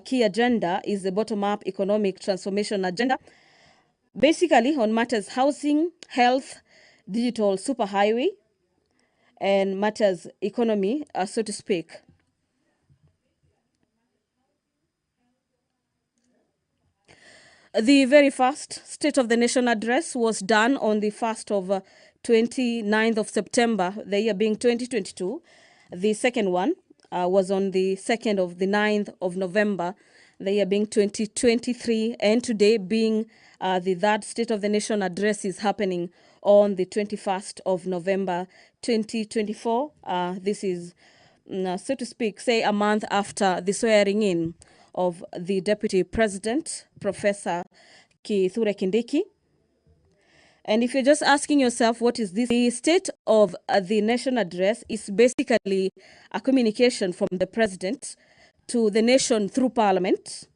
key agenda is the bottom-up economic transformation agenda, basically on matters housing, health, digital superhighway, and matters economy, so to speak. The very first State of the Nation address was done on the 1st of 29th of September, the year being 2022. The second one was on the 2nd of the 9th of November, the year being 2023. And today being the third State of the Nation address is happening on the 21st of November, 2024. This is, so to speak, say a month after the swearing in of the Deputy President, Professor Kithure Kindiki. And if you're just asking yourself, what is this? The State of the Nation address is basically a communication from the President to the nation through Parliament,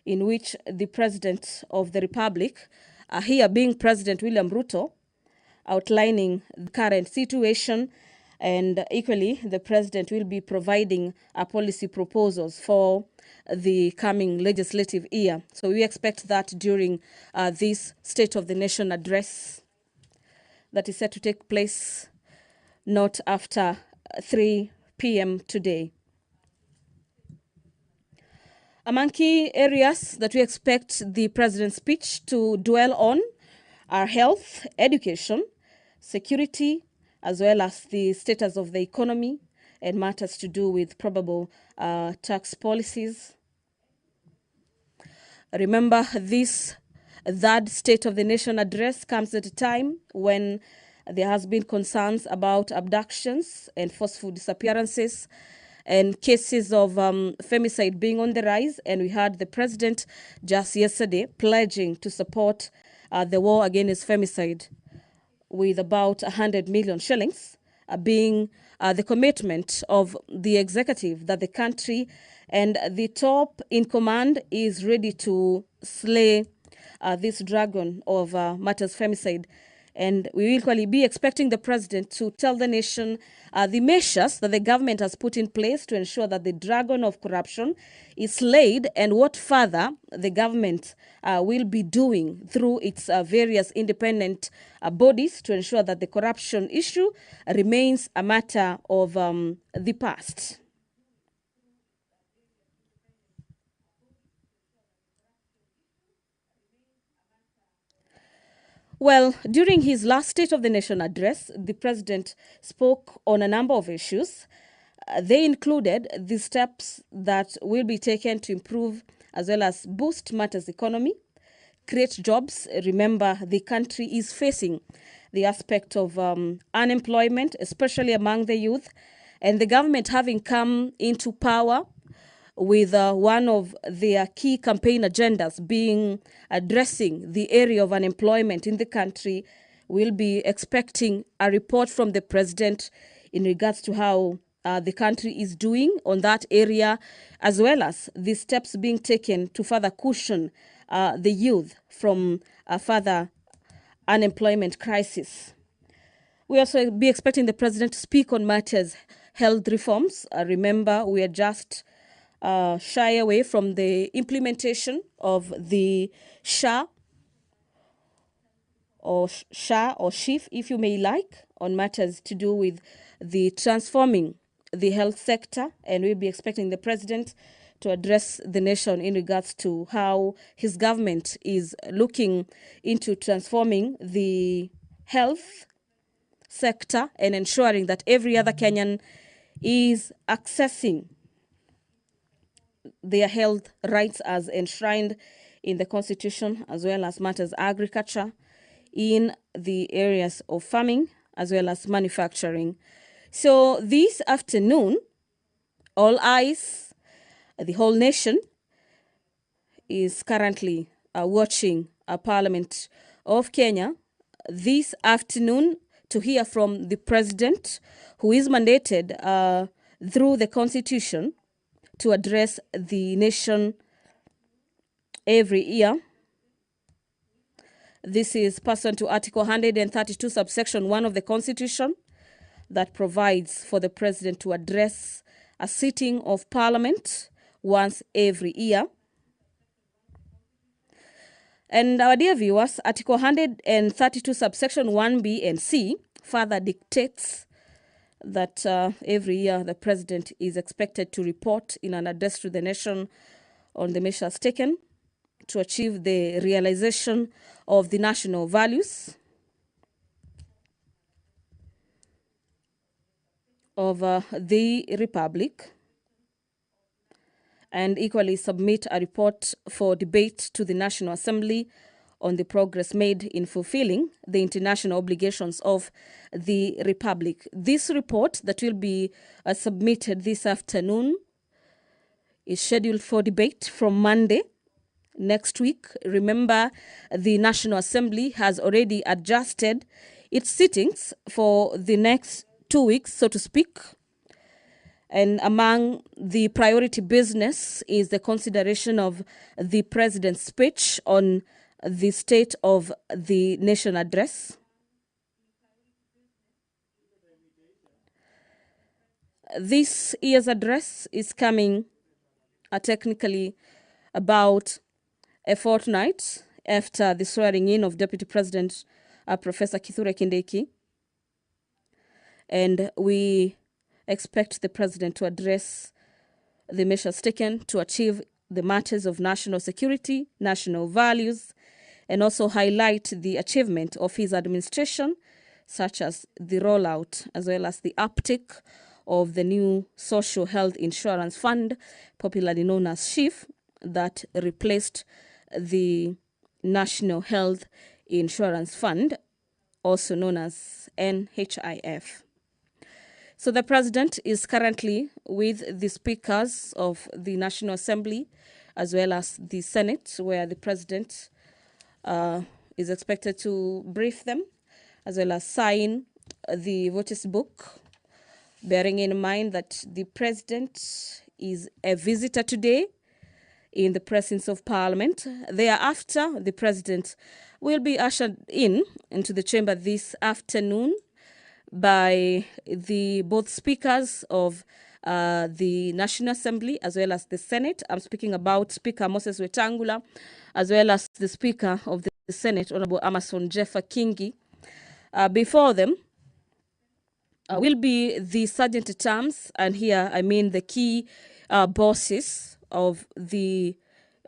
in which the President of the Republic, here being President William Ruto, outlining the current situation, and equally the President will be providing policy proposals for the coming legislative year. So we expect that during this State of the Nation address that is set to take place not after 3 p.m. today. Among key areas that we expect the President's speech to dwell on are health, education, security, as well as the status of the economy and matters to do with probable tax policies. Remember, this third State of the Nation address comes at a time when there has been concerns about abductions and forceful disappearances and cases of femicide being on the rise. And we had the President just yesterday pledging to support the war against femicide with about 100 million shillings being the commitment of the executive that the country and the top in command is ready to slay this dragon of matters femicide. And we will equally be expecting the President to tell the nation the measures that the government has put in place to ensure that the dragon of corruption is slayed, and what further the government will be doing through its various independent bodies to ensure that the corruption issue remains a matter of the past. Well, during his last State of the Nation address, the President spoke on a number of issues. They included the steps that will be taken to improve as well as boost matters economy, create jobs. Remember, the country is facing the aspect of unemployment, especially among the youth, and the government having come into power with one of their key campaign agendas being addressing the area of unemployment in the country. We'll be expecting a report from the President in regards to how the country is doing on that area, as well as the steps being taken to further cushion the youth from a further unemployment crisis. We also be expecting the President to speak on matters health reforms. Remember, we are just shy away from the implementation of the SHA or SHIF, if you may like, on matters to do with the transforming the health sector. And we'll be expecting the President to address the nation in regards to how his government is looking into transforming the health sector and ensuring that every other Kenyan is accessing their health rights as enshrined in the Constitution, as well as matters agriculture in the areas of farming, as well as manufacturing. So this afternoon, all eyes, the whole nation is currently watching Parliament of Kenya this afternoon to hear from the President, who is mandated through the Constitution to address the nation every year. This is pursuant to Article 132, subsection 1 of the Constitution, that provides for the President to address a sitting of Parliament once every year. And our dear viewers, Article 132, subsection 1B and C further dictates that every year the president is expected to report in an address to the nation on the measures taken to achieve the realization of the national values of the Republic, and equally submit a report for debate to the National Assembly on the progress made in fulfilling the international obligations of the Republic. This report that will be submitted this afternoon is scheduled for debate from Monday next week. Remember, the National Assembly has already adjusted its sittings for the next 2 weeks, so to speak. And among the priority business is the consideration of the president's speech on the State of the Nation address. This year's address is coming technically about a fortnight after the swearing in of Deputy President Professor Kithure Kindiki. And we expect the president to address the measures taken to achieve the matters of national security, national values, and also highlight the achievement of his administration, such as the rollout as well as the uptake of the new social health insurance fund, popularly known as SHIF, that replaced the National Health Insurance Fund, also known as NHIF. So the president is currently with the speakers of the National Assembly as well as the Senate, where the president is expected to brief them as well as sign the voters' book, bearing in mind that the president is a visitor today in the presence of Parliament. Thereafter, the president will be ushered into the chamber this afternoon by the both speakers of the National Assembly as well as the Senate. I'm speaking about Speaker Moses Wetangula as well as the Speaker of the Senate, Honorable Amason Jeffer Kingi. Before them will be the sergeant-at-arms, and here I mean the key bosses of the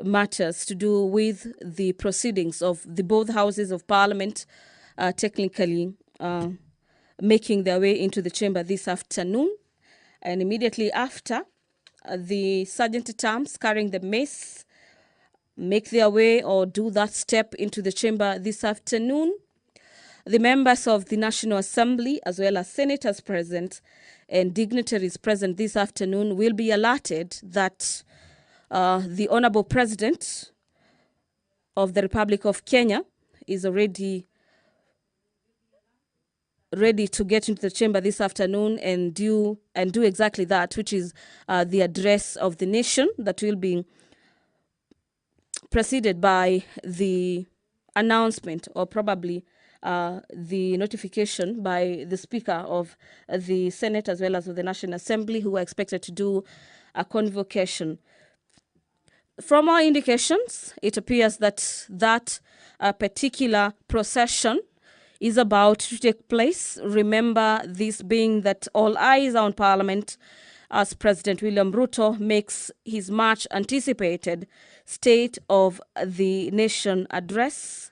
matters to do with the proceedings of the both houses of Parliament, technically making their way into the chamber this afternoon. And immediately after, the sergeant-at-arms carrying the mace make their way or do that step into the chamber this afternoon. The members of the National Assembly, as well as senators present and dignitaries present this afternoon, will be alerted that the Honorable President of the Republic of Kenya is already ready to get into the chamber this afternoon and do exactly that, which is the address of the nation that will be preceded by the announcement or probably the notification by the Speaker of the Senate as well as of the National Assembly, who are expected to do a convocation. From our indications, it appears that particular procession is about to take place. Remember, this being that all eyes are on Parliament as President William Ruto makes his much anticipated State of the Nation address.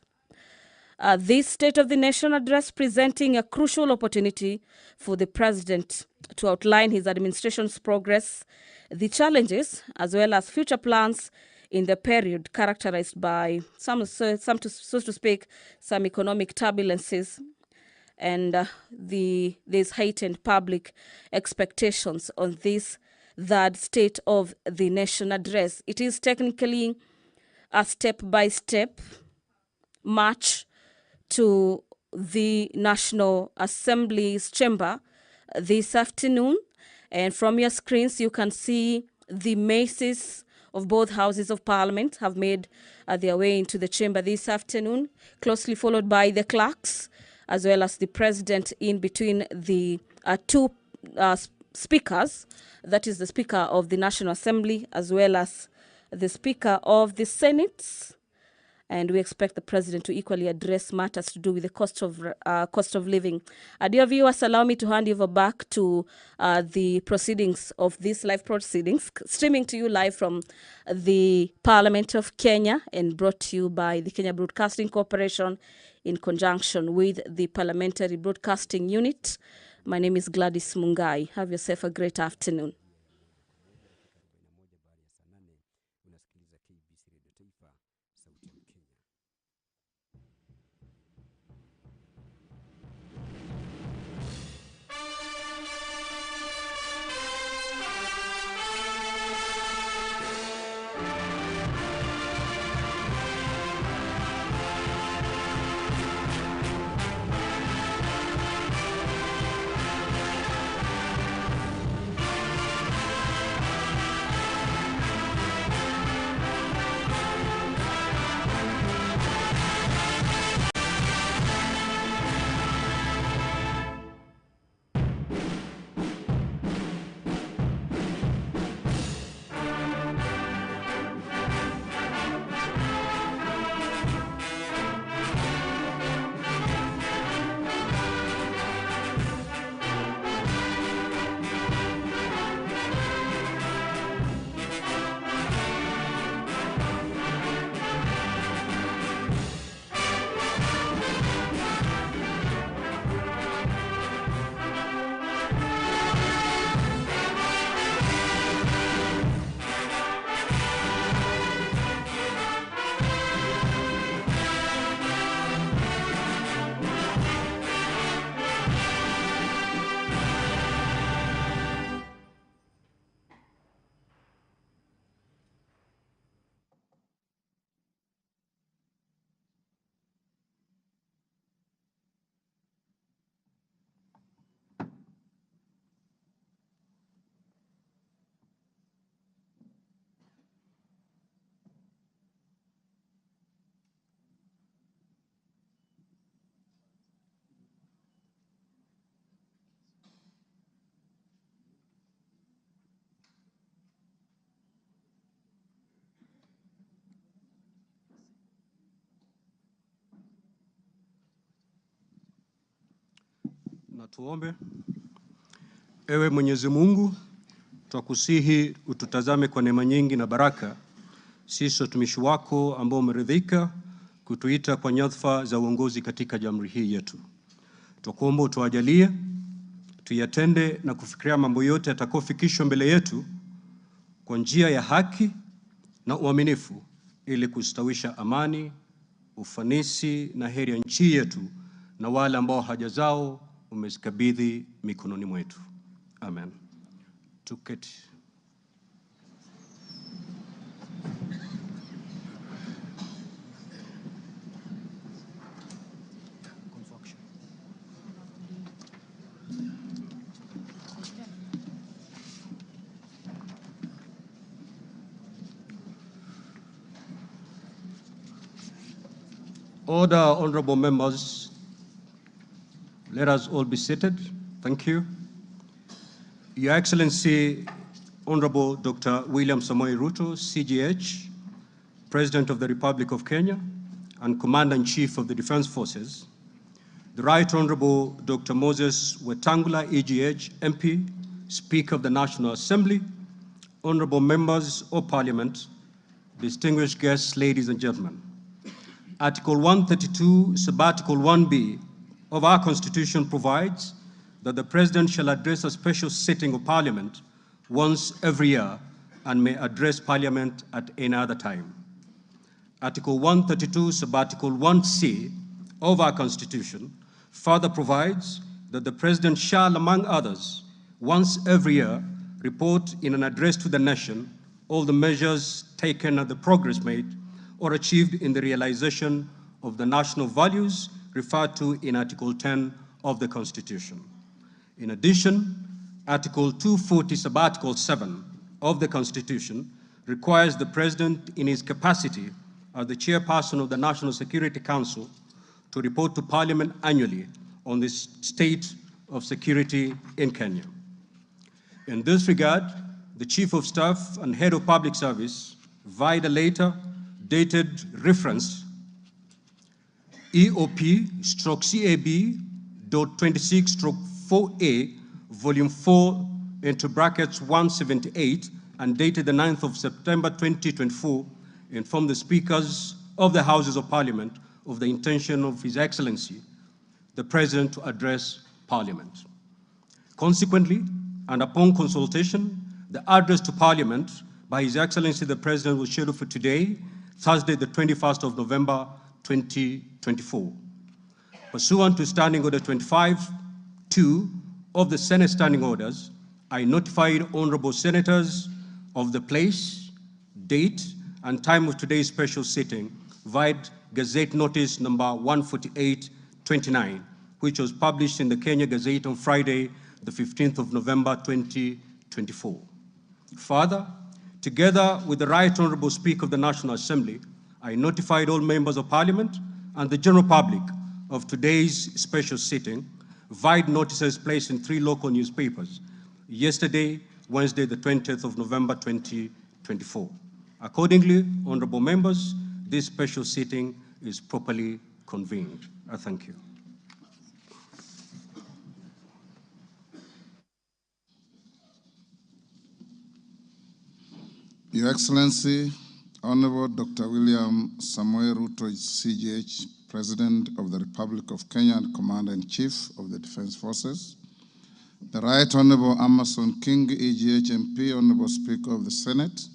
This State of the Nation address presenting a crucial opportunity for the president to outline his administration's progress, the challenges, as well as future plans in the period characterized by some so to speak, some economic turbulences, and there's heightened public expectations on this third State of the Nation address. It is technically a step-by-step march to the National Assembly's chamber this afternoon. And from your screens, you can see the maces of both houses of Parliament have made their way into the chamber this afternoon, closely followed by the clerks, as well as the president in between the two speakers, that is the Speaker of the National Assembly as well as the Speaker of the Senate. And we expect the President to equally address matters to do with the cost of living. Dear viewers, allow me to hand you over back to the proceedings of these live proceedings, streaming to you live from the Parliament of Kenya and brought to you by the Kenya Broadcasting Corporation in conjunction with the Parliamentary Broadcasting Unit. My name is Gladys Mungai. Have yourself a great afternoon. Na tuombe. Ewe Mwenyezi Mungu, twakusihi ututazame kwa neema nyingi na baraka, sisi watumishi wako ambao umeridhika kutuita kwa nyadhifa za uongozi katika jamhuri hii yetu. Twakuomba utuajalie tuyatende na kufikiria mambo yote yatakayofikishwa mbele yetu kwa njia ya haki na uaminifu, ili kustawisha amani, ufanisi na heri ya nchi yetu na wale ambao haja zao umezikabidhi mikononi mwetu. Amen. Tuketi. Order, honorable members. Let us all be seated. Thank you. Your Excellency, Honorable Dr. William Samoei Ruto, CGH, President of the Republic of Kenya and Commander-in-Chief of the Defense Forces, the Right Honorable Dr. Moses Wetangula, EGH, MP, Speaker of the National Assembly, honorable members of Parliament, distinguished guests, ladies and gentlemen. Article 132, Subarticle 1B of our Constitution provides that the President shall address a special sitting of Parliament once every year and may address Parliament at any other time. Article 132, Subarticle 1C of our Constitution further provides that the President shall, among others, once every year, report in an address to the nation all the measures taken and the progress made or achieved in the realization of the national values referred to in Article 10 of the Constitution. In addition, Article 240, Subarticle 7 of the Constitution requires the President in his capacity as the chairperson of the National Security Council to report to Parliament annually on the state of security in Kenya. In this regard, the Chief of Staff and Head of Public Service via a letter dated reference EOP/CAB.26/4A, Volume 4, into brackets 178, and dated the 9th of September 2024, informed the Speakers of the Houses of Parliament of the intention of His Excellency, the President, to address Parliament. Consequently, and upon consultation, the address to Parliament by His Excellency the President was scheduled for today, Thursday, the 21st of November, 2024. Pursuant to Standing Order 25(2) of the Senate Standing Orders, I notified honorable senators of the place, date, and time of today's special sitting via Gazette Notice number 148/29, which was published in the Kenya Gazette on Friday, the 15th of November, 2024. Further, together with the Right Honorable Speaker of the National Assembly, I notified all members of Parliament and the general public of today's special sitting via notices placed in 3 local newspapers yesterday, Wednesday, the 20th of November, 2024. Accordingly, honorable members, this special sitting is properly convened. I thank you. Your Excellency, Honorable Dr. William Samoei Ruto'S, CGH, President of the Republic of Kenya and Commander-in-Chief of the Defense Forces, the Right Honorable Amason King, EGH MP, Honorable Speaker of the Senate,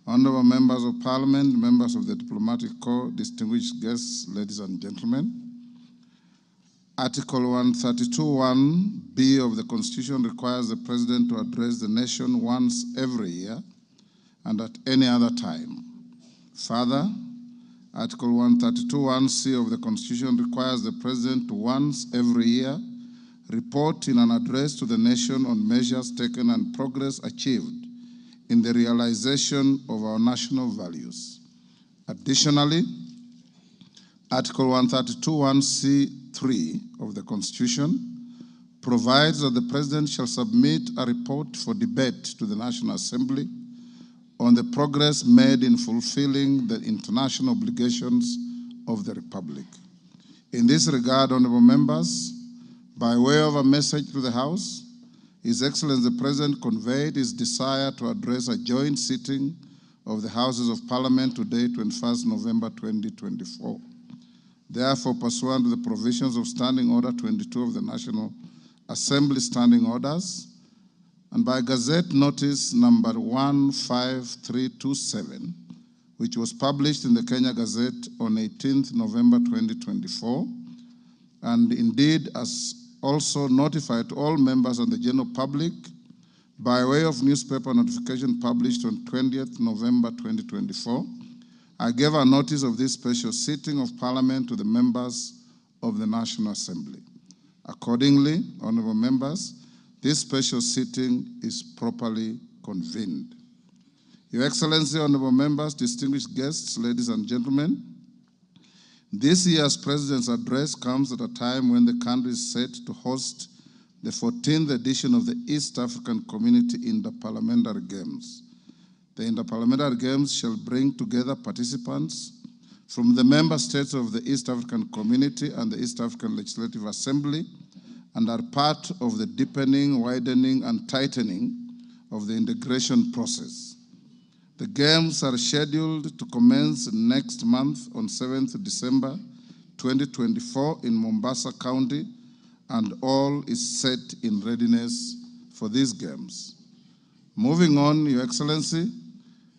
Honorable Members of Parliament, members of the Diplomatic Corps, distinguished guests, ladies and gentlemen. Article 132(1)(b) of the Constitution requires the President to address the nation once every year and at any other time. Further, Article 132(1)(c) of the Constitution requires the President to once every year report in an address to the nation on measures taken and progress achieved in the realization of our national values. Additionally, Article 132(1)(c)(3) of the Constitution provides that the President shall submit a report for debate to the National Assembly on the progress made in fulfilling the international obligations of the Republic. In this regard, honorable members, by way of a message to the House, His Excellency the President conveyed his desire to address a joint sitting of the Houses of Parliament today, 21st November 2024. Therefore, pursuant to the provisions of Standing Order 22 of the National Assembly Standing Orders, and by Gazette Notice number 15327, which was published in the Kenya Gazette on 18th November 2024, and indeed as also notified to all members and the general public by way of newspaper notification published on 20th November 2024, I gave a notice of this special sitting of Parliament to the members of the National Assembly. Accordingly, honorable members, this special sitting is properly convened. Your Excellency, honorable members, distinguished guests, ladies and gentlemen, this year's President's address comes at a time when the country is set to host the 14th edition of the East African Community Interparliamentary Games. The Interparliamentary Games shall bring together participants from the member states of the East African Community and the East African Legislative Assembly, and are part of the deepening, widening, and tightening of the integration process. The Games are scheduled to commence next month on 7th December 2024 in Mombasa County, and all is set in readiness for these Games. Moving on, Your Excellency,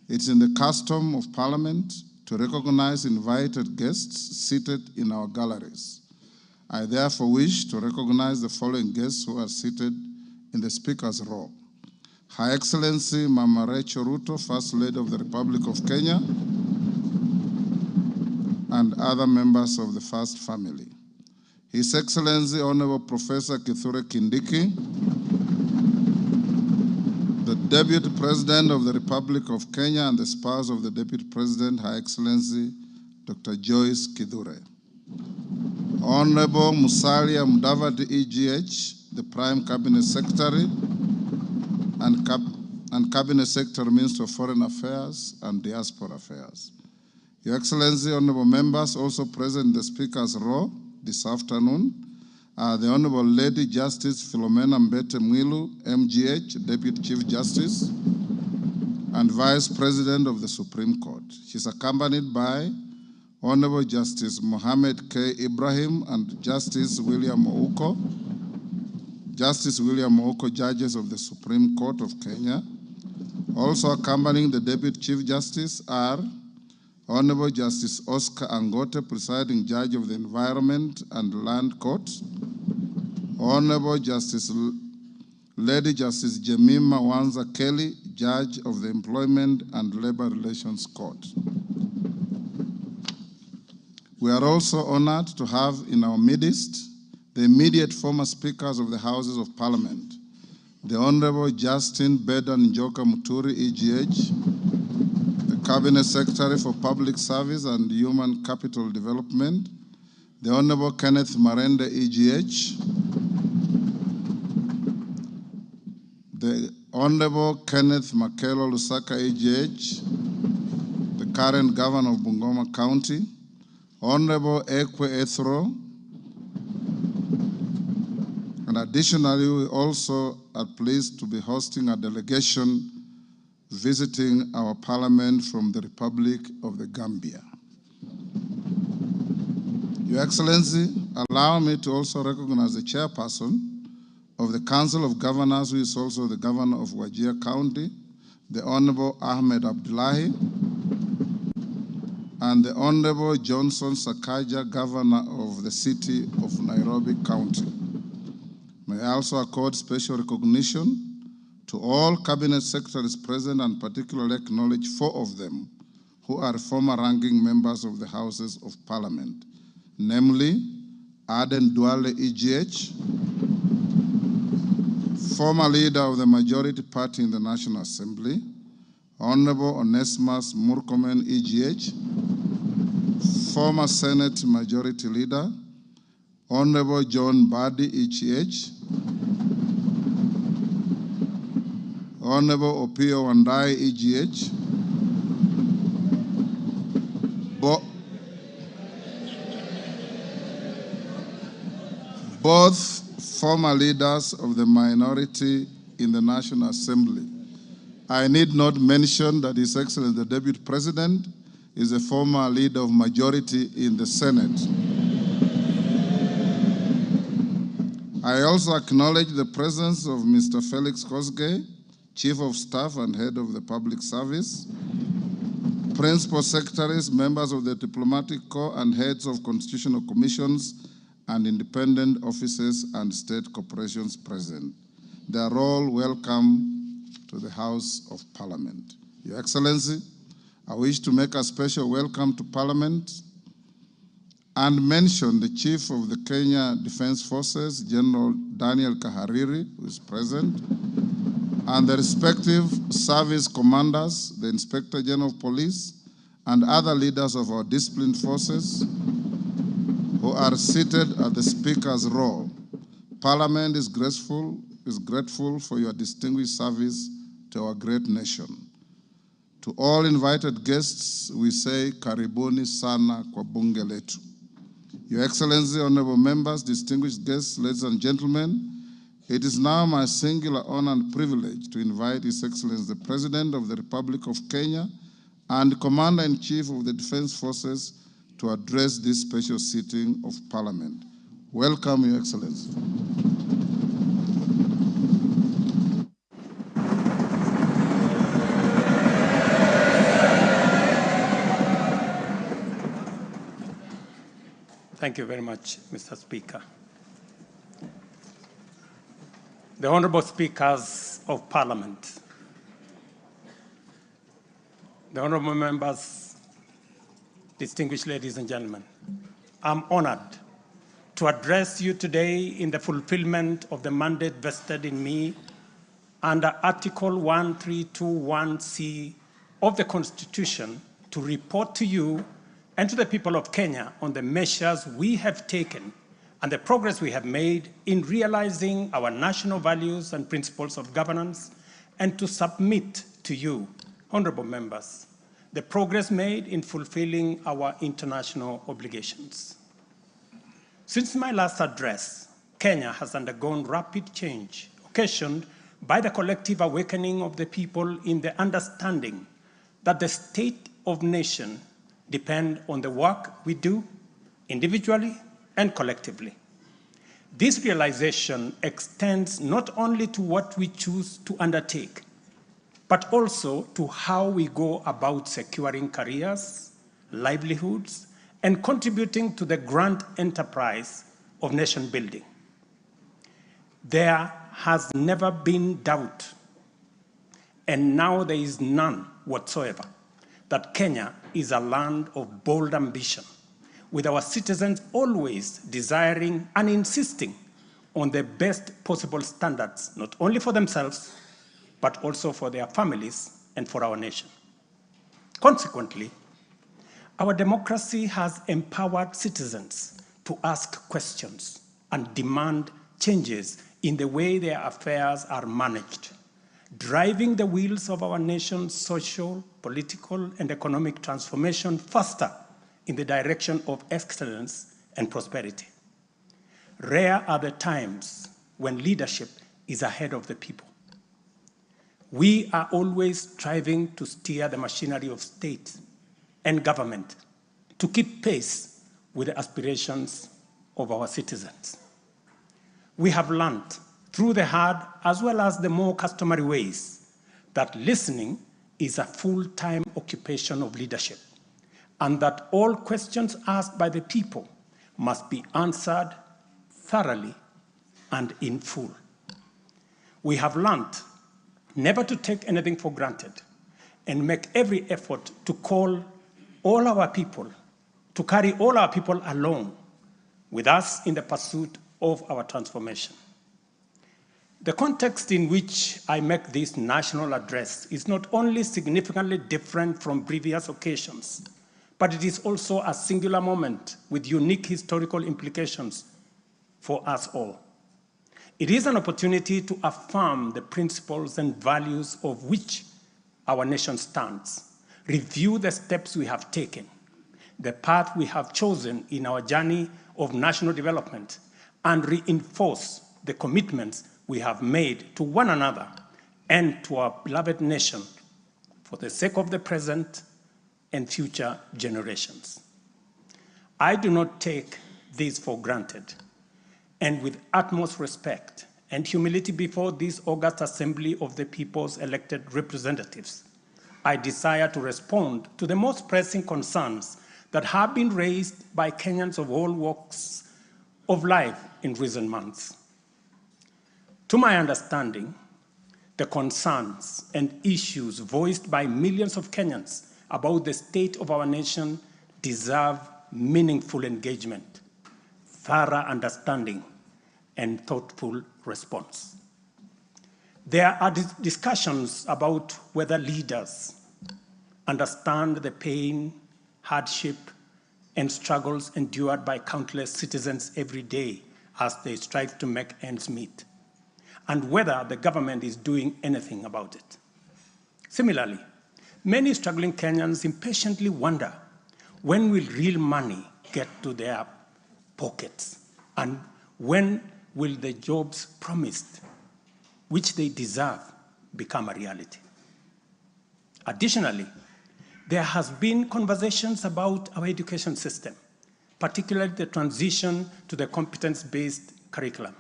it's in the custom of Parliament to recognize invited guests seated in our galleries. I therefore wish to recognize the following guests who are seated in the Speaker's row. Her Excellency Mama Rachel Ruto, First Lady of the Republic of Kenya, and other members of the First Family. His Excellency Honorable Professor Kithure Kindiki, the Deputy President of the Republic of Kenya and the spouse of the Deputy President, Her Excellency Dr. Joyce Kithure. Honorable Musalia Mudavadi, EGH, the Prime Cabinet Secretary, and Cabinet Secretary, Minister of Foreign Affairs and Diaspora Affairs. Your Excellency, honorable members, also present in the Speaker's row this afternoon are the Honorable Lady Justice Philomena Mbete Mwilu, MGH, Deputy Chief Justice and Vice President of the Supreme Court. She's accompanied by Honorable Justice Mohammed K. Ibrahim and Justice William Ouko, judges of the Supreme Court of Kenya. Also accompanying the Deputy Chief Justice are Honorable Justice Oscar Angote, presiding judge of the Environment and Land Court, Honorable Lady Justice Jemima Wanza Kelly, judge of the Employment and Labor Relations Court. We are also honored to have in our midst the immediate former speakers of the Houses of Parliament, the Honorable Justin Bedan Njoka Muturi, EGH, the Cabinet Secretary for Public Service and Human Capital Development, the Honorable Kenneth Marende, EGH, the Honorable Kenneth Makelo Lusaka, EGH, the current Governor of Bungoma County, Honorable Ekwe Ethro, and additionally, we also are pleased to be hosting a delegation visiting our parliament from the Republic of the Gambia. Your Excellency, allow me to also recognize the chairperson of the Council of Governors, who is also the Governor of Wajir County, the Honorable Ahmed Abdullahi, and the Honorable Johnson Sakaja, Governor of the City of Nairobi County. May I also accord special recognition to all Cabinet Secretaries present and particularly acknowledge 4 of them who are former ranking members of the Houses of Parliament, namely Aden Duale, EGH, former leader of the majority party in the National Assembly, Honorable Onesimus Murkomen, EGH, former Senate Majority Leader, Honorable John Badi, EGH, Honorable Opio Wandai, EGH, both former leaders of the minority in the National Assembly. I need not mention that His Excellency, the Deputy President, is a former leader of majority in the Senate. I also acknowledge the presence of Mr. Felix Kosgei, Chief of Staff and Head of the Public Service, Principal Secretaries, members of the Diplomatic Corps, and heads of constitutional commissions and independent offices and state corporations present. They are all welcome to the House of Parliament. Your Excellency, I wish to make a special welcome to Parliament and mention the Chief of the Kenya Defense Forces, General Daniel Kahariri, who is present, and the respective service commanders, the Inspector General of Police, and other leaders of our disciplined forces who are seated at the Speaker's row. Parliament is grateful for your distinguished service to our great nation. To all invited guests, we say, Karibuni sana kwa bunge letu. Your Excellency, honorable members, distinguished guests, ladies and gentlemen, it is now my singular honor and privilege to invite His Excellency, the President of the Republic of Kenya and Commander-in-Chief of the Defense Forces to address this special sitting of Parliament. Welcome, Your Excellency. Thank you very much, Mr. Speaker. The Honorable Speakers of Parliament, the Honorable Members, distinguished ladies and gentlemen, I'm honored to address you today in the fulfillment of the mandate vested in me under Article 1321C of the Constitution to report to you and to the people of Kenya on the measures we have taken and the progress we have made in realizing our national values and principles of governance and to submit to you, honorable members, the progress made in fulfilling our international obligations. Since my last address, Kenya has undergone rapid change, occasioned by the collective awakening of the people in the understanding that the state of nation depends on the work we do individually and collectively. This realization extends not only to what we choose to undertake, but also to how we go about securing careers, livelihoods, and contributing to the grand enterprise of nation building. There has never been doubt, and now there is none whatsoever, that Kenya is a land of bold ambition, with our citizens always desiring and insisting on the best possible standards, not only for themselves, but also for their families and for our nation. Consequently, our democracy has empowered citizens to ask questions and demand changes in the way their affairs are managed, driving the wheels of our nation's social, political, and economic transformation faster in the direction of excellence and prosperity. Rare are the times when leadership is ahead of the people. We are always striving to steer the machinery of state and government to keep pace with the aspirations of our citizens. We have learned through the hard as well as the more customary ways that listening is a full-time occupation of leadership, and that all questions asked by the people must be answered thoroughly and in full. We have learned never to take anything for granted and make every effort to call all our people, to carry all our people along with us in the pursuit of our transformation. The context in which I make this national address is not only significantly different from previous occasions, but it is also a singular moment with unique historical implications for us all. It is an opportunity to affirm the principles and values of which our nation stands, review the steps we have taken, the path we have chosen in our journey of national development, and reinforce the commitments we have made to one another and to our beloved nation for the sake of the present and future generations. I do not take this for granted, and with utmost respect and humility before this august assembly of the people's elected representatives, I desire to respond to the most pressing concerns that have been raised by Kenyans of all walks of life in recent months. To my understanding, the concerns and issues voiced by millions of Kenyans about the state of our nation deserve meaningful engagement, thorough understanding, and thoughtful response. There are discussions about whether leaders understand the pain, hardship, and struggles endured by countless citizens every day as they strive to make ends meet, and whether the government is doing anything about it. Similarly, many struggling Kenyans impatiently wonder, when will real money get to their pockets, and when will the jobs promised, which they deserve, become a reality? Additionally, there has been conversations about our education system, particularly the transition to the competence-based curriculum,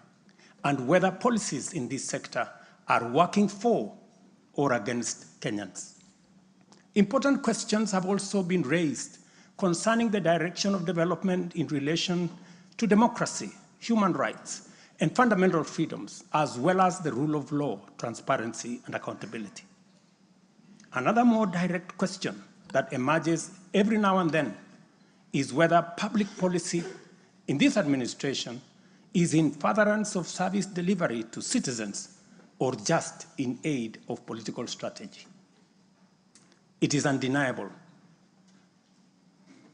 and whether policies in this sector are working for or against Kenyans. Important questions have also been raised concerning the direction of development in relation to democracy, human rights, and fundamental freedoms, as well as the rule of law, transparency, and accountability. Another more direct question that emerges every now and then is whether public policy in this administration is in furtherance of service delivery to citizens or just in aid of political strategy. It is undeniable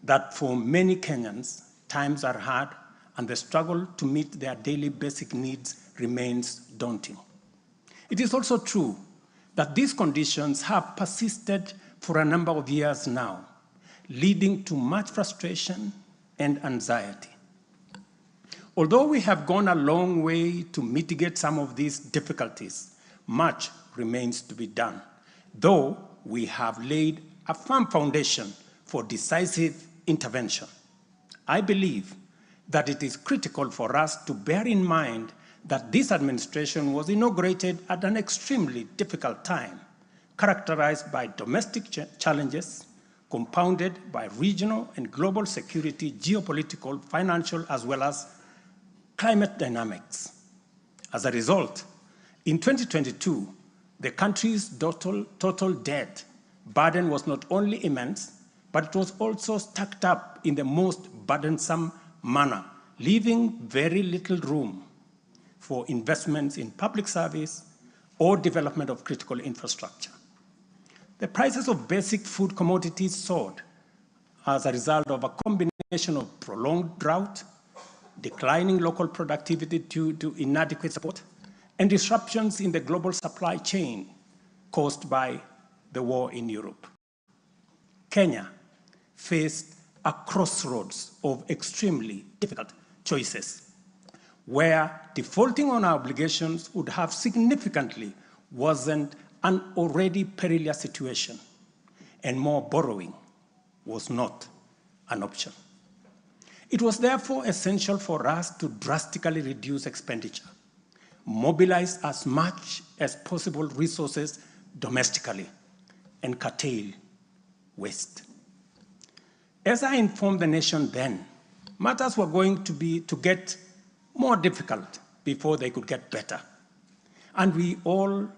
that for many Kenyans, times are hard and the struggle to meet their daily basic needs remains daunting. It is also true that these conditions have persisted for a number of years now, leading to much frustration and anxiety. Although we have gone a long way to mitigate some of these difficulties, much remains to be done, though we have laid a firm foundation for decisive intervention. I believe that it is critical for us to bear in mind that this administration was inaugurated at an extremely difficult time, characterized by domestic challenges, compounded by regional and global security, geopolitical, financial, as well as climate dynamics. As a result, in 2022, the country's total debt burden was not immense, but it was also stacked up in the most burdensome manner, leaving very little room for investments in public service or development of critical infrastructure. The prices of basic food commodities soared as a result of a combination of prolonged drought, declining local productivity due to inadequate support, and disruptions in the global supply chain caused by the war in Europe. Kenya faced a crossroads of extremely difficult choices, where defaulting on our obligations would have significantly worsened an already perilous situation, and more borrowing was not an option. It was therefore essential for us to drastically reduce expenditure, mobilize as much as possible resources domestically, and curtail waste. As I informed the nation then, matters were going to get more difficult before they could get better. And we all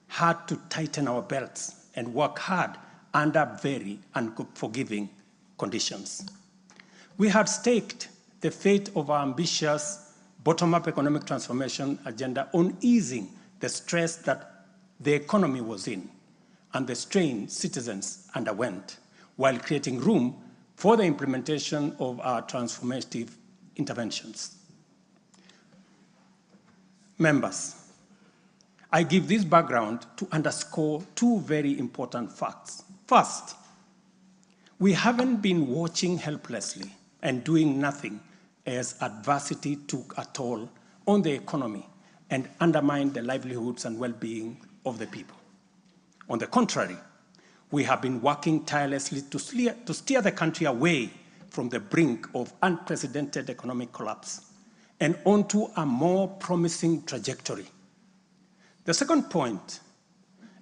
had to tighten our belts and work hard under very unforgiving conditions. We had staked the fate of our ambitious bottom-up economic transformation agenda on easing the stress that the economy was in and the strain citizens underwent, while creating room for the implementation of our transformative interventions. Members, I give this background to underscore two very important facts. First, we haven't been watching helplessly and doing nothing as adversity took a toll on the economy and undermined the livelihoods and well-being of the people. On the contrary, we have been working tirelessly to steer the country away from the brink of unprecedented economic collapse and onto a more promising trajectory. The second point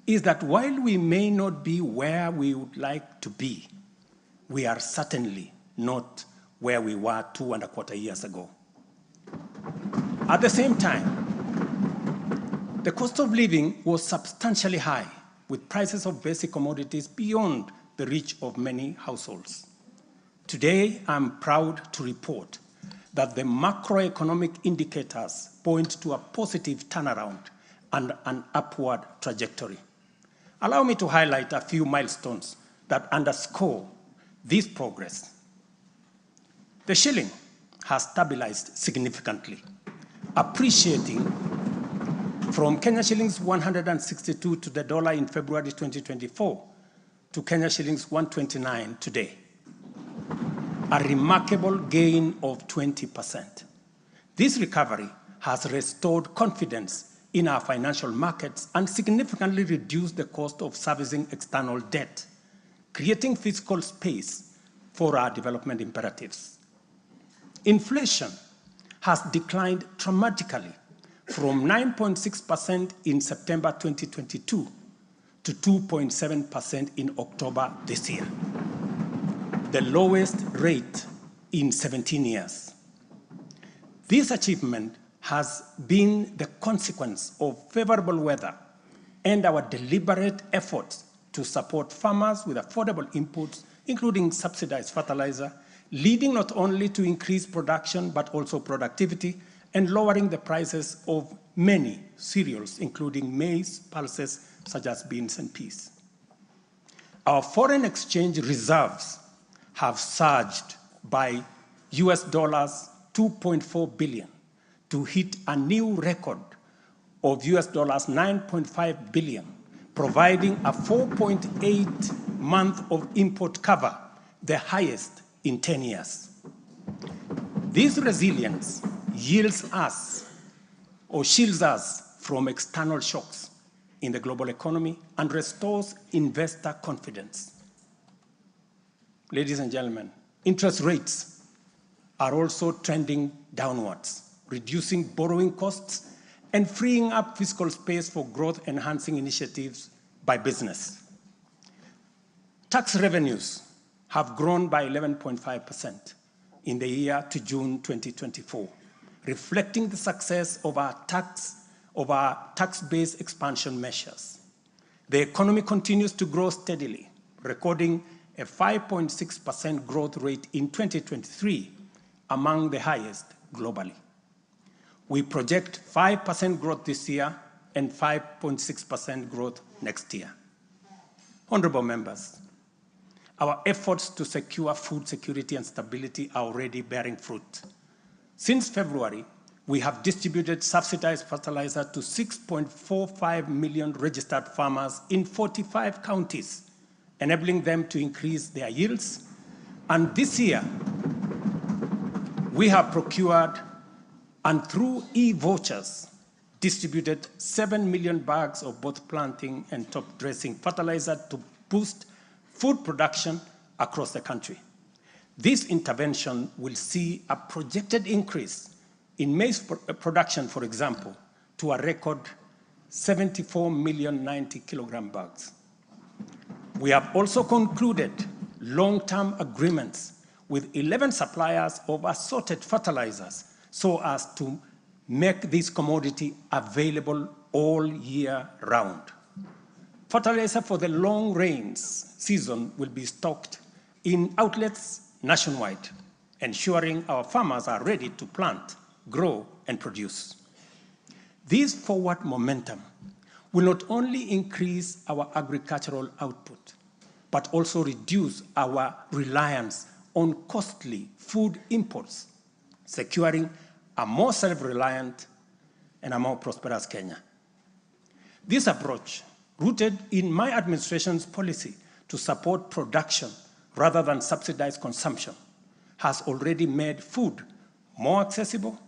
is that while we may not be where we would like to be, we are certainly not where we were 2.25 years ago. At the same time, the cost of living was substantially high, with prices of basic commodities beyond the reach of many households. Today, I'm proud to report that the macroeconomic indicators point to a positive turnaround and an upward trajectory. Allow me to highlight a few milestones that underscore this progress. The shilling has stabilized significantly, appreciating from Kenya shillings 162 to the dollar in February 2024 to Kenya shillings 129 today, a remarkable gain of 20%. This recovery has restored confidence in our financial markets and significantly reduced the cost of servicing external debt, creating fiscal space for our development imperatives. Inflation has declined dramatically from 9.6% in September 2022 to 2.7% in October this year, the lowest rate in 17 years. This achievement has been the consequence of favorable weather and our deliberate efforts to support farmers with affordable inputs, including subsidized fertilizer, leading not only to increased production, but also productivity, and lowering the prices of many cereals, including maize, pulses, such as beans and peas. Our foreign exchange reserves have surged by US dollars 2.4 billion to hit a new record of US dollars 9.5 billion, providing a 4.8 month of import cover, the highest in 10 years. This resilience yields us or shields us from external shocks in the global economy and restores investor confidence. Ladies and gentlemen, interest rates are also trending downwards, reducing borrowing costs and freeing up fiscal space for growth-enhancing initiatives by business. Tax revenues have grown by 11.5% in the year to June 2024, reflecting the success of our tax-based expansion measures. The economy continues to grow steadily, recording a 5.6% growth rate in 2023, among the highest globally. We project 5% growth this year and 5.6% growth next year. Honorable members, our efforts to secure food security and stability are already bearing fruit. Since February, we have distributed subsidized fertilizer to 6.45 million registered farmers in 45 counties, enabling them to increase their yields. And this year, we have procured and through e-vouchers distributed 7 million bags of both planting and top dressing fertilizer to boost food production across the country. This intervention will see a projected increase in maize production, for example, to a record 74 million 90 kilogram bags. We have also concluded long-term agreements with 11 suppliers of assorted fertilizers so as to make this commodity available all year round. Fertilizer for the long rains season will be stocked in outlets nationwide, ensuring our farmers are ready to plant, grow, and produce. This forward momentum will not only increase our agricultural output, but also reduce our reliance on costly food imports, securing a more self-reliant and a more prosperous Kenya. This approach, rooted in my administration's policy to support production rather than subsidize consumption, has already made food more accessible,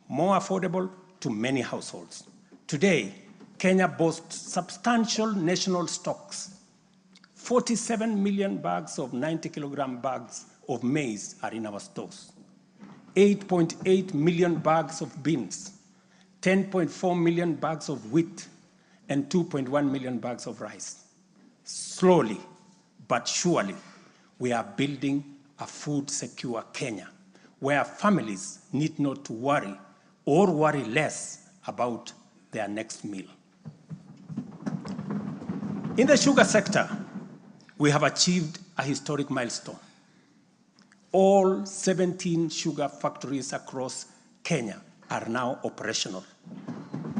more affordable to many households. Today, Kenya boasts substantial national stocks. 47 million bags of 90 kilogram bags of maize are in our stores. 8.8 million bags of beans, 10.4 million bags of wheat, and 2.1 million bags of rice. Slowly but surely, we are building a food-secure Kenya, where families need not to worry or worry less about their next meal. In the sugar sector, we have achieved a historic milestone. All 17 sugar factories across Kenya are now operational,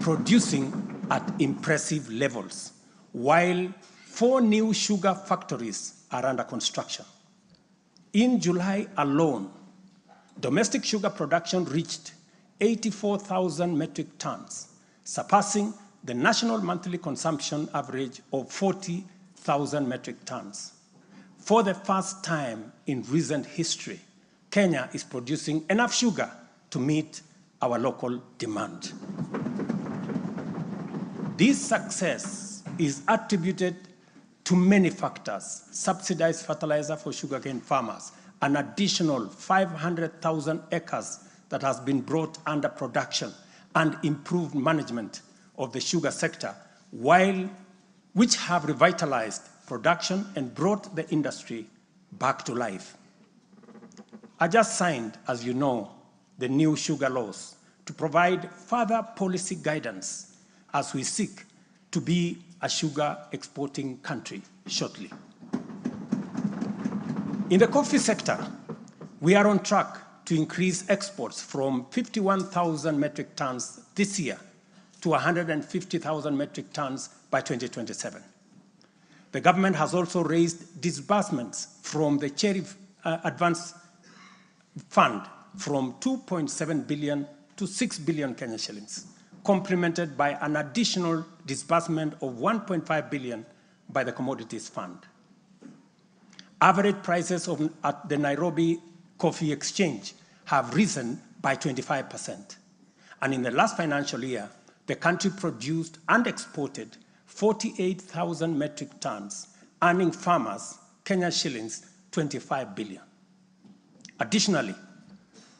producing at impressive levels, while 4 new sugar factories are under construction. In July alone, domestic sugar production reached 84,000 metric tons, surpassing the national monthly consumption average of 40,000 metric tons. For the first time in recent history, Kenya is producing enough sugar to meet our local demand. This success is attributed to many factors: subsidized fertilizer for sugarcane farmers, an additional 500,000 acres that has been brought under production, and improved management of the sugar sector, which have revitalized production and brought the industry back to life. I just signed, as you know, the new sugar laws to provide further policy guidance as we seek to be a sugar exporting country shortly. In the coffee sector, we are on track to increase exports from 51,000 metric tons this year to 150,000 metric tons by 2027. The government has also raised disbursements from the Cherry Advance Fund from 2.7 billion to 6 billion Kenya shillings, complemented by an additional disbursement of 1.5 billion by the Commodities Fund. Average prices at the Nairobi Coffee Exchange have risen by 25%. And in the last financial year, the country produced and exported 48,000 metric tons, earning farmers Kenya shillings 25 billion. Additionally,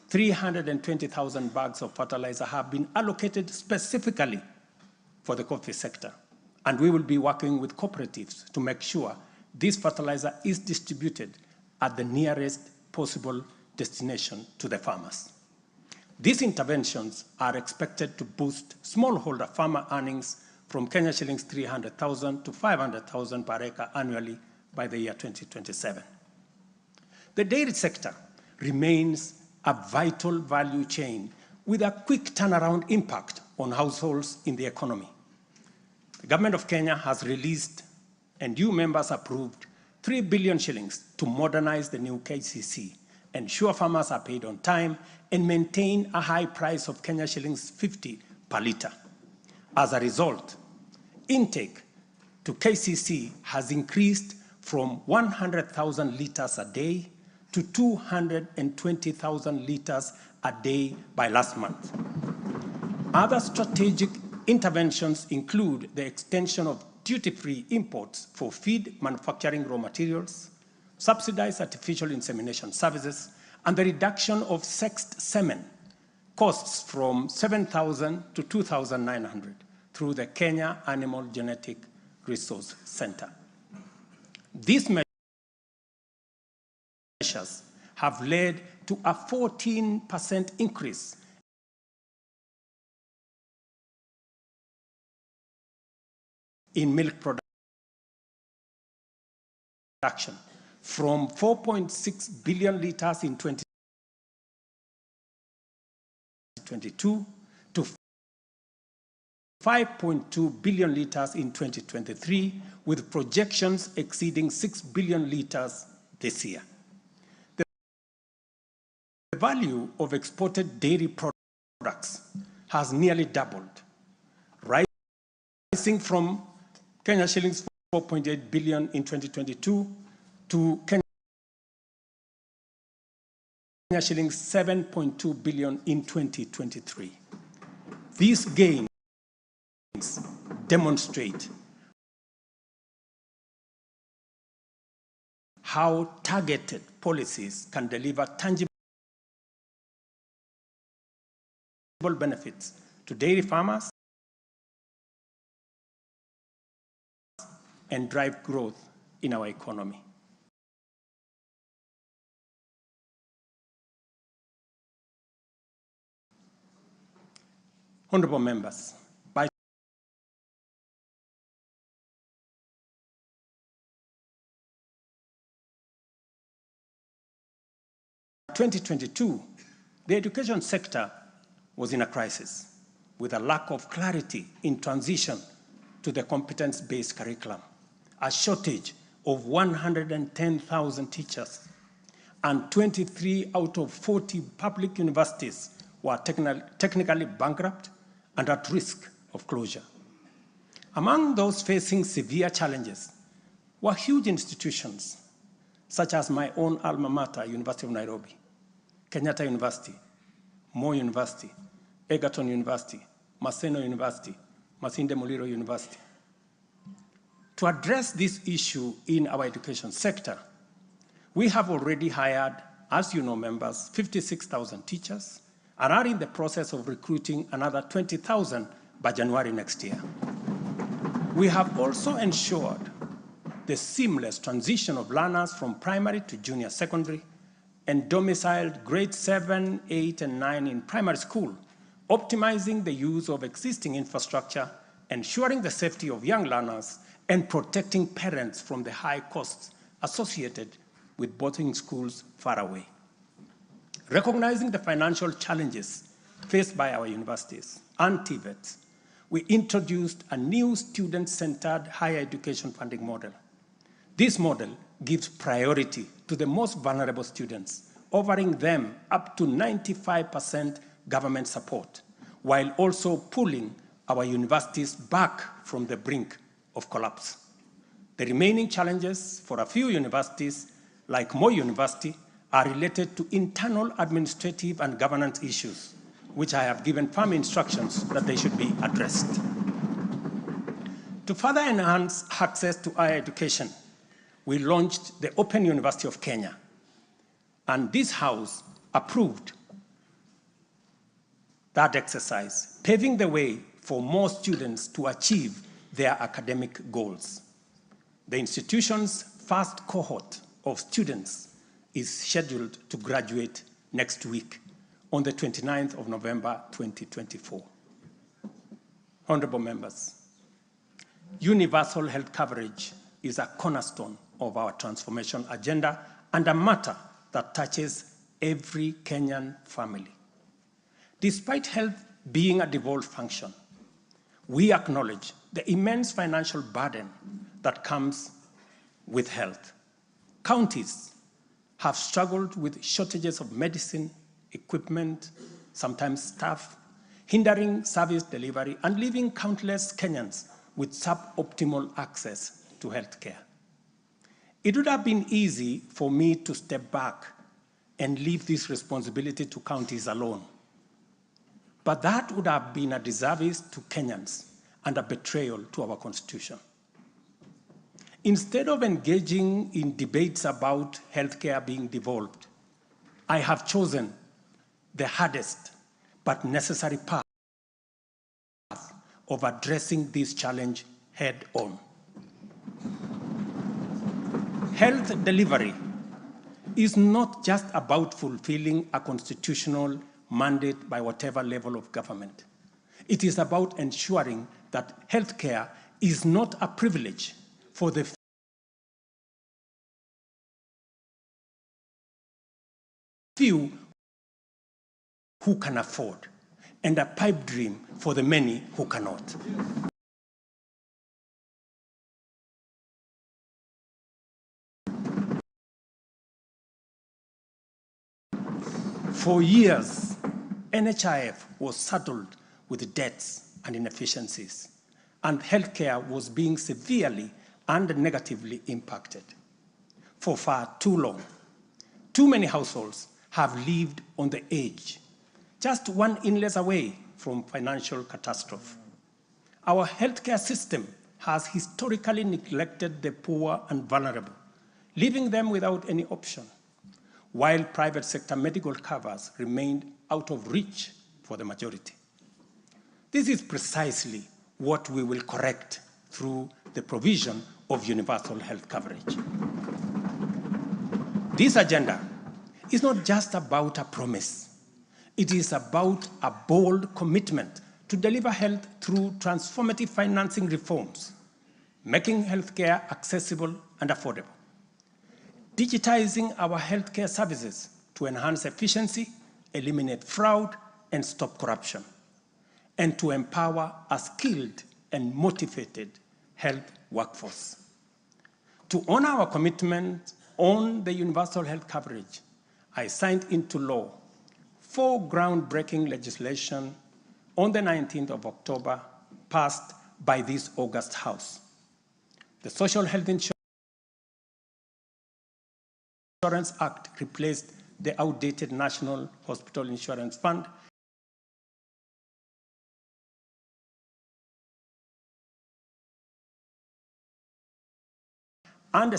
320,000 bags of fertilizer have been allocated specifically for the coffee sector. And we will be working with cooperatives to make sure this fertilizer is distributed at the nearest possible destination to the farmers. These interventions are expected to boost smallholder farmer earnings from Kenya shillings 300,000 to 500,000 per acre annually by the year 2027. The dairy sector remains a vital value chain with a quick turnaround impact on households in the economy. The government of Kenya has released and you members approved 3 billion shillings to modernize the new KCC, ensure farmers are paid on time, and maintain a high price of Kenya shillings 50 per litre. As a result, intake to KCC has increased from 100,000 litres a day to 220,000 litres a day by last month. Other strategic interventions include the extension of duty-free imports for feed manufacturing raw materials, subsidized artificial insemination services, and the reduction of sexed semen costs from 7,000 to 2,900 through the Kenya Animal Genetic Resource Center. These measures have led to a 14% increase in milk production from 4.6 billion litres in 2022 to 5.2 billion litres in 2023, with projections exceeding 6 billion litres this year. The value of exported dairy products has nearly doubled, rising from Kenya shillings 4.8 billion in 2022 to Kenya shillings 7.2 billion in 2023. These gains demonstrate how targeted policies can deliver tangible benefits to dairy farmers and drive growth in our economy. Honorable members, by 2022, the education sector was in a crisis with a lack of clarity in transition to the competence-based curriculum, a shortage of 110,000 teachers, and 23 out of 40 public universities were technically bankrupt and at risk of closure. Among those facing severe challenges were huge institutions, such as my own alma mater, University of Nairobi, Kenyatta University, Moi University, Egerton University, Maseno University, Masinde Muliro University. To address this issue in our education sector, we have already hired, as you know, members, 56,000 teachers and are in the process of recruiting another 20,000 by January next year. We have also ensured the seamless transition of learners from primary to junior secondary and domiciled grades 7, 8, and 9 in primary school, optimizing the use of existing infrastructure, ensuring the safety of young learners, and protecting parents from the high costs associated with boarding schools far away. Recognizing the financial challenges faced by our universities and TVETs, we introduced a new student-centered higher education funding model. This model gives priority to the most vulnerable students, offering them up to 95% government support, while also pulling our universities back from the brink of collapse. The remaining challenges for a few universities, like Moi University, are related to internal administrative and governance issues, which I have given firm instructions that they should be addressed. To further enhance access to higher education, we launched the Open University of Kenya, and this House approved that exercise, paving the way for more students to achieve their academic goals. The institution's first cohort of students is scheduled to graduate next week on the 29th of November, 2024. Honorable members, universal health coverage is a cornerstone of our transformation agenda and a matter that touches every Kenyan family. Despite health being a devolved function, we acknowledge the immense financial burden that comes with health. Counties have struggled with shortages of medicine, equipment, sometimes staff, hindering service delivery and leaving countless Kenyans with suboptimal access to health care. It would have been easy for me to step back and leave this responsibility to counties alone. But that would have been a disservice to Kenyans and a betrayal to our Constitution. Instead of engaging in debates about healthcare being devolved, I have chosen the hardest but necessary path of addressing this challenge head on. Health delivery is not just about fulfilling a constitutional mandate by whatever level of government. It is about ensuring that healthcare is not a privilege for the few who can afford, and a pipe dream for the many who cannot. For years, NHIF was saddled with debts and inefficiencies, and healthcare was being severely and negatively impacted. For far too long, too many households have lived on the edge, just one illness away from financial catastrophe. Our healthcare system has historically neglected the poor and vulnerable, leaving them without any option, while private sector medical covers remained out of reach for the majority. This is precisely what we will correct through the provision of universal health coverage. This agenda is not just about a promise. It is about a bold commitment to deliver health through transformative financing reforms, making healthcare accessible and affordable, digitizing our healthcare services to enhance efficiency, eliminate fraud, and stop corruption, and to empower a skilled and motivated health workforce. To honor our commitment on the universal health coverage, I signed into law 4 groundbreaking legislation on the 19th of October, passed by this August House. The Social Health Insurance Act replaced the outdated National Hospital Insurance Fund and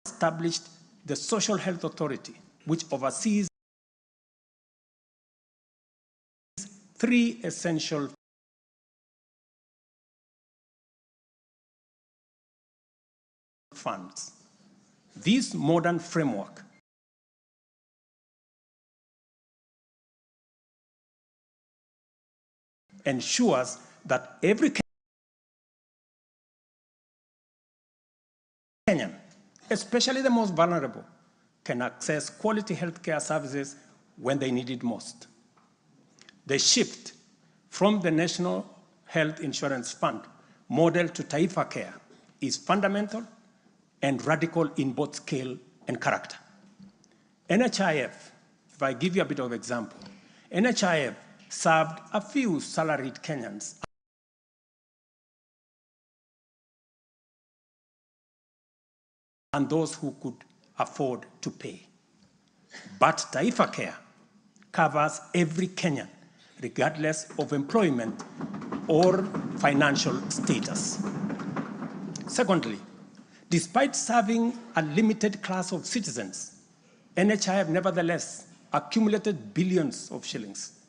established the Social Health Authority, which oversees 3 essential funds. This modern framework ensures that every Kenyan, especially the most vulnerable, can access quality healthcare services when they need it most. The shift from the National Health Insurance Fund model to Taifa Care is fundamental and radical in both scale and character. NHIF, if I give you a bit of example, NHIF served a few salaried Kenyans and those who could afford to pay. But Taifa Care covers every Kenyan, regardless of employment or financial status. Secondly, despite serving a limited class of citizens, NHIF nevertheless accumulated billions of shillings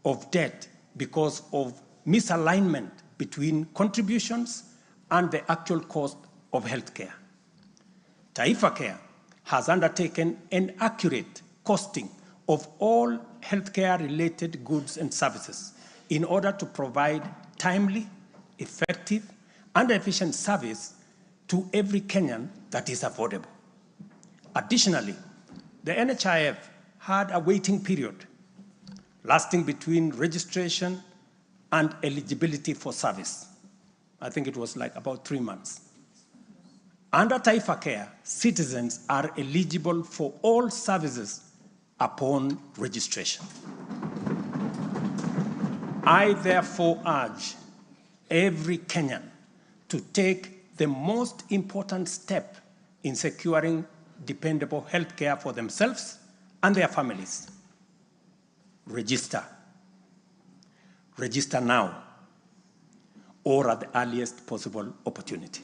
of debt because of misalignment between contributions and the actual cost of healthcare. Taifa Care has undertaken an accurate costing of all healthcare-related goods and services in order to provide timely, effective, and efficient service to every Kenyan that is affordable. Additionally, the NHIF had a waiting period lasting between registration and eligibility for service. I think it was like about 3 months. Under Taifa Care, citizens are eligible for all services upon registration. I therefore urge every Kenyan to take the most important step in securing dependable health care for themselves and their families. Register. Register now or at the earliest possible opportunity.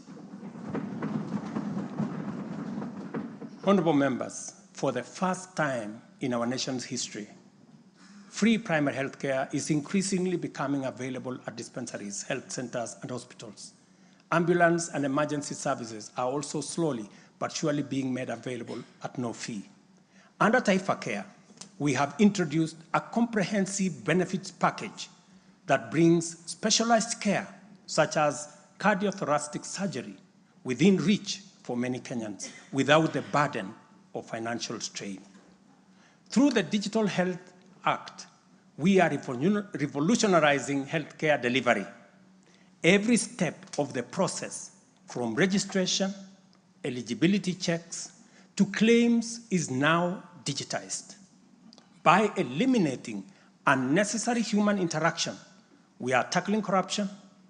Honorable members, for the first time in our nation's history, free primary health care is increasingly becoming available at dispensaries, health centers, and hospitals. Ambulance and emergency services are also slowly but surely being made available at no fee. Under Taifa Care, we have introduced a comprehensive benefits package that brings specialized care, such as cardiothoracic surgery, within reach for many Kenyans without the burden of financial strain. Through the Digital Health Act, we are revolutionizing healthcare delivery. Every step of the process, from registration, eligibility checks, to claims is now digitized. By eliminating unnecessary human interaction, we are tackling corruption,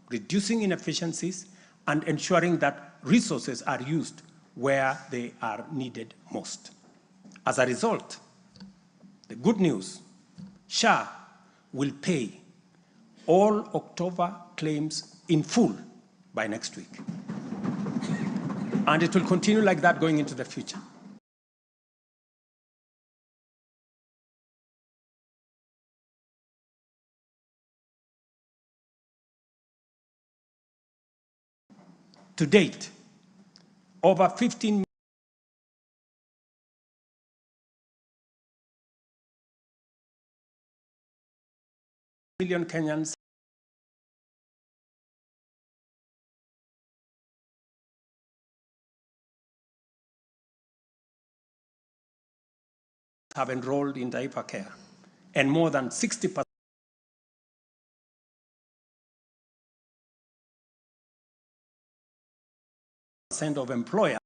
reducing inefficiencies, and ensuring that resources are used where they are needed most. As a result, the good news, SHA will pay all October claims in full by next week. And it will continue like that going into the future. To date, over 15 million Kenyans have enrolled in Taifa Care, and more than 60% of employers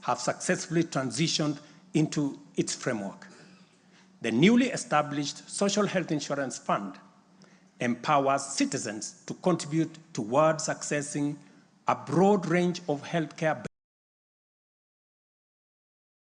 have successfully transitioned into its framework. The newly established Social Health Insurance Fund empowers citizens to contribute towards accessing a broad range of healthcare